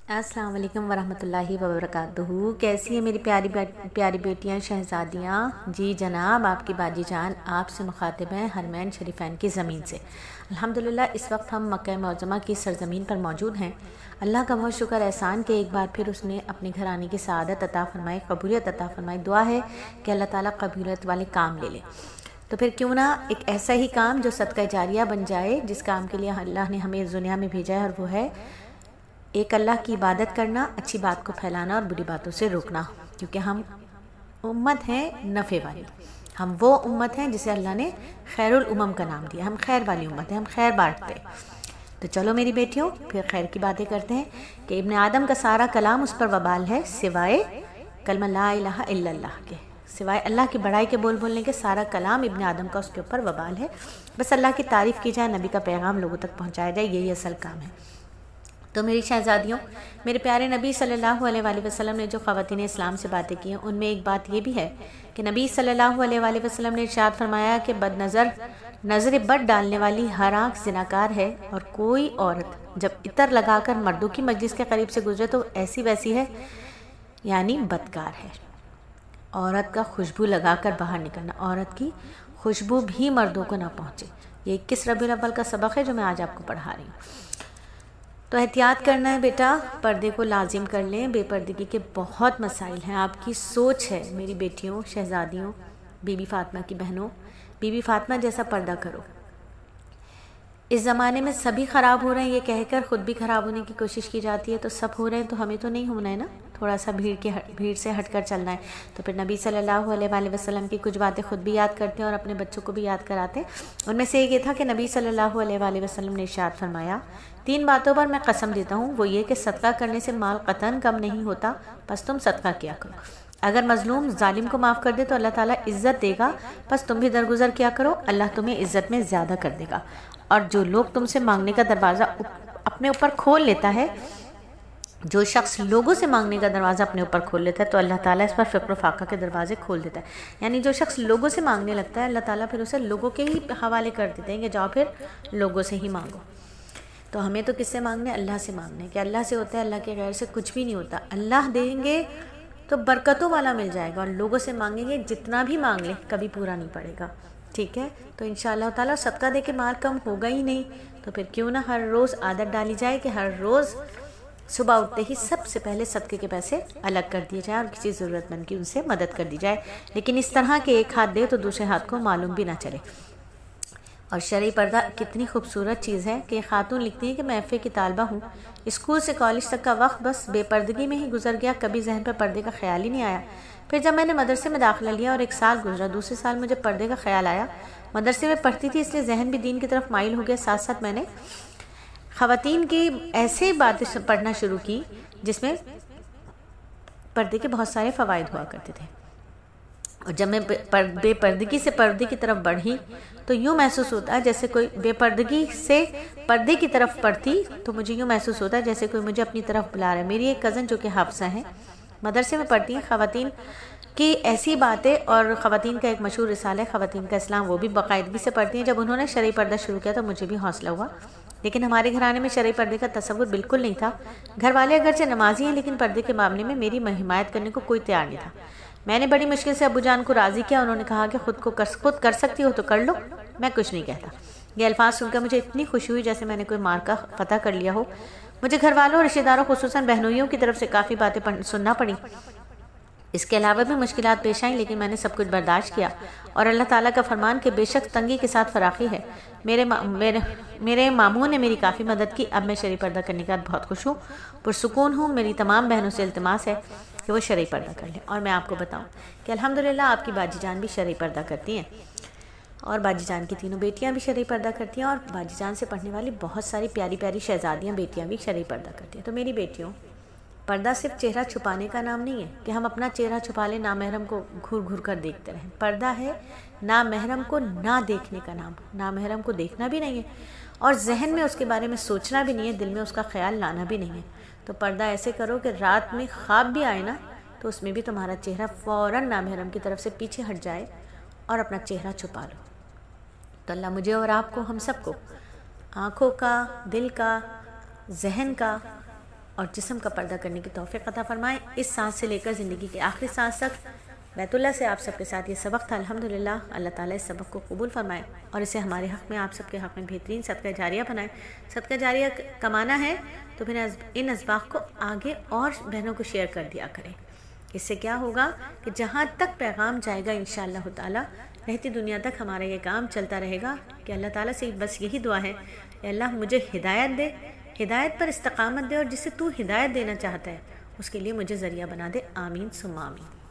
السلام علیکم ورحمۃ اللہ وبرکاتہ۔ کیسی ہیں میری پیاری بیٹیاں شہزادیاں؟ جی جناب، آپ کی باجی جان آپ سے مخاطب ہیں حرمین شریفین کی زمین سے۔ الحمدللہ اس وقت ہم مکہ معظمہ کی سرزمین پر موجود ہیں۔ اللہ کا بہت شکر احسان کہ ایک بار پھر اس نے اپنے گھرانے کی سعادت عطا فرمائی، قبولیت عطا فرمائی۔ دعا ہے کہ اللہ تعالیٰ قبولیت والے کام لے لے۔ تو پھر کیوں نہ ایک ایسا ہی کام جو صدقہ جاریہ بن جائے، جس کام کے لیے اللہ نے ہمیں اس دنیا میں بھیجا ہے، اور وہ ہے ایک اللہ کی عبادت کرنا، اچھی بات کو پھیلانا اور بری باتوں سے روکنا، کیونکہ ہم امت ہیں نفع والی۔ ہم وہ امت ہیں جسے اللہ نے خیر الامم کا نام دیا۔ ہم خیر والی امت ہیں، ہم خیر بانٹتے ہیں۔ تو چلو میری بیٹیوں، پھر خیر کی باتیں کرتے ہیں کہ ابن آدم کا سارا کلام اس پر وبال ہے، سوائے کلمہ لا الہ الا اللہ کے، سوائے اللہ کی بڑائی کے بولنے کے سارا کلام ابن آدم کا اس کے اوپر وبال ہے۔ بس اللہ کی تعریف کی جائے، نبی کا پیغام لوگوں تک پہنچایا جائے، یہی اصل کام ہے۔ تو میری شہزادیوں، میرے پیارے نبی صلی اللہ علیہ وآلہ وسلم نے جو خواتین اسلام سے باتیں کی ہیں، ان میں ایک بات یہ بھی ہے کہ نبی صلی اللہ علیہ وآلہ وسلم نے ارشاد فرمایا کہ بد نظر بد ڈالنے والی ہر آنکھ زناکار ہے، اور کوئی عورت جب عطر لگا کر مردوں کی مجلس کے قریب سے گزرے تو ایسی ویسی ہے، یعنی بدکار ہے۔ عورت کا خوشبو لگا کر باہر نکلنا، عورت کی خوشبو بھی مردوں کو نہ پہنچے۔ یہ 21 ربیع الاول کا سبق ہے جو میں آج آپ کو پڑھا رہی ہوں۔ تو احتیاط کرنا ہے بیٹا، پردے کو لازم کر لیں۔ بے پردگی کے بہت مسائل ہیں، آپ کی سوچ ہے میری بیٹیوں، شہزادیوں، بی بی فاطمہ کی بہنوں، بی بی فاطمہ جیسا پردہ کرو۔ اس زمانے میں سبھی خراب ہو رہے ہیں یہ کہہ کر خود بھی خراب ہونے کی کوشش کی جاتی ہے، تو سب ہو رہے ہیں تو ہمیں تو نہیں ہونا ہے نا، تھوڑا سا بھیڑ سے ہٹ کر چلنا ہے۔ تو پھر نبی صلی اللہ علیہ وآلہ وسلم کی کچھ باتیں خود بھی یاد کرتے ہیں اور اپنے بچوں کو بھی یاد کراتے ہیں۔ ان میں سے ایک یہ تھا کہ نبی صلی اللہ علیہ وآلہ وسلم نے ارشاد فرمایا، 3 باتوں پر میں قسم دیتا ہوں، وہ یہ کہ صدقہ کرنے سے مال قطعاً کم نہیں ہوتا، پس تم صدقہ کیا کرو۔ اگر مظلوم ظالم کو معاف کر دے تو اللہ تعالیٰ عزت دے گا، پس تم بھی درگزر کیا کرو، اللہ تمہیں عزت میں زیادہ کر دے گا۔ اور جو لوگ تم سے مانگنے کا دروازہ اپنے اوپر کھول لیتا ہے، جو شخص لوگوں سے مانگنے کا دروازہ اپنے اوپر کھول لیتا ہے تو اللہ تعالیٰ اس پر فقر و فاقہ کے دروازے کھول دیتا ہے۔ یعنی جو شخص لوگوں سے مانگنے لگتا ہے، اللہ تعالیٰ پھر اسے لوگوں کے ہی حوالے کر دیتے ہیں کہ جاؤ پھر لوگوں سے ہی مانگو۔ تو ہمیں تو کس سے مانگنے؟ اللہ سے مانگنے، کہ اللہ سے ہوتا ہے، اللہ کے غیر سے کچھ بھی نہیں ہوتا۔ اللہ دیں گے تو برکتوں والا مل جائے گا، اور لوگوں سے مانگیں گے جتنا بھی مانگ لیں کبھی پورا نہیں پڑے گا، ٹھیک ہے؟ تو انشاءاللہ تعالیٰ صدقہ دے کے مال کم ہوگا ہی نہیں، تو پھر کیوں نہ ہر روز عادت ڈالی جائے کہ ہر روز صبح اٹھتے ہی سب سے پہلے صدقے کے پیسے الگ کر دیے جائیں اور کسی ضرورت مند کی ان سے مدد کر دی جائے، لیکن اس طرح کہ ایک ہاتھ دے تو دوسرے ہاتھ کو معلوم بھی نہ چلے۔ اور شرعی پردہ کتنی خوبصورت چیز ہے کہ خاتون لکھتی ہیں کہ میں ایف اے کی طالبہ ہوں، اسکول سے کالج تک کا وقت بس بے پردگی میں ہی گزر گیا، کبھی ذہن پر پردے کا خیال ہی نہیں آیا۔ پھر جب میں نے مدرسے میں داخلہ لیا اور 1 سال گزرا، دوسرے سال مجھے پردے کا خیال آیا۔ مدرسے میں پڑھتی تھی اس لیے ذہن بھی دین کی طرف مائل ہو گیا، ساتھ ساتھ میں نے خواتین کی ایسے باتیں پڑھنا شروع کی جس میں پردے کے بہت سارے فوائد ہوا کرتے تھے، اور جب میں بے پردگی سے پردے کی طرف بڑھی تو یوں محسوس ہوتا ہے جیسے کوئی بے پردگی سے پردے کی طرف پڑھتی تو مجھے یوں محسوس ہوتا ہے جیسے کوئی مجھے اپنی طرف بلا رہا ہے۔ میری ایک کزن جو کہ حافظہ ہیں، مدرسے میں پڑھتی ہیں، خواتین کی ایسی باتیں، اور خواتین کا ایک مشہور رسالہ ہے خواتین کا اسلام، وہ بھی باقاعدگی سے پڑھتی ہیں۔ جب انہوں نے شرعی پردہ شروع کیا تو مجھے بھی حوصلہ ہوا، لیکن ہمارے گھرانے میں شرعی پردے کا تصور بالکل نہیں تھا۔ گھر والے اگرچہ نمازی ہیں لیکن پردے کے معاملے میں میری حمایت کرنے کو کوئی تیار نہیں تھا۔ میں نے بڑی مشکل سے ابو جان کو راضی کیا، انہوں نے کہا کہ خود کر سکتی ہو تو کر لو، میں کچھ نہیں کہتا۔ یہ الفاظ سن کر مجھے اتنی خوشی ہوئی جیسے میں نے کوئی مارکا فتح کر لیا ہو۔ مجھے گھر والوں اور رشتہ داروں خصوصاً بہنوئیوں کی طرف سے کافی باتیں سننا پڑیں، اس کے علاوہ بھی مشکلات پیش آئیں، لیکن میں نے سب کچھ برداشت کیا، اور اللہ تعالیٰ کا فرمان کہ بے شک تنگی کے ساتھ فراخی ہے۔ میرے ماموں نے میری کافی مدد کی، اب میں شرعی پردہ کرنے کے بعد بہت خوش ہوں، پرسکون ہوں۔ میری تمام بہنوں سے التماس ہے کہ وہ شرعی پردہ کر لیں، اور میں آپ کو بتاؤں کہ الحمدللہ آپ کی باجی جان بھی شرعی پردہ کرتی ہیں، اور باجی جان کی 3 بیٹیاں بھی شرعی پردہ کرتی ہیں، اور باجی جان سے پڑھنے والی بہت ساری پیاری پیاری شہزادیاں بیٹیاں بھی شرعی پردہ کرتی ہیں۔ تو میری بیٹیوں، پردہ صرف چہرہ چھپانے کا نام نہیں ہے کہ ہم اپنا چہرہ چھپا لیں، نامحرم کو گھور گھور کر دیکھتے رہیں۔ پردہ ہے نامحرم کو نہ دیکھنے کا نام، نامحرم کو دیکھنا بھی نہیں ہے، اور ذہن میں اس کے بارے میں سوچنا بھی نہیں ہے، دل میں اس کا خیال لانا بھی نہیں ہے۔ تو پردہ ایسے کرو کہ رات میں خواب بھی آئے نا تو اس میں بھی تمہارا چہرہ فوراً نامحرم کی طرف سے پیچھے ہٹ جائے اور اپنا چہرہ چھپا لو۔ تو اللہ مجھے اور آپ کو، ہم سب کو، آنکھوں کا، دل کا، ذہن کا اور جسم کا پردہ کرنے کی توفیق عطا فرمائے۔ اس سانس سے لے کر زندگی کے آخری سانس تک بیت اللہ سے آپ سب کے ساتھ یہ سبق تھا، الحمدللہ۔ اللہ تعالیٰ اس سبق کو قبول فرمائے اور اسے ہمارے حق میں، آپ سب کے حق میں بہترین صدقہ جاریہ بنائے۔ صدقہ جاریہ کمانا ہے تو پھر ان اسباق کو آگے اور بہنوں کو شیئر کر دیا کریں۔ اس سے کیا ہوگا کہ جہاں تک پیغام جائے گا انشاءاللہ تعالیٰ رہتی دنیا تک ہمارا یہ کام چلتا رہے گا۔ کہ اللہ تعالیٰ سے بس یہی دعا ہے کہ اللہ مجھے ہدایت دے، ہدایت پر استقامت دے، اور جسے تو ہدایت دینا چاہتا ہے اس کے لیے مجھے ذریعہ بنا دے۔ آمین ثم آمین۔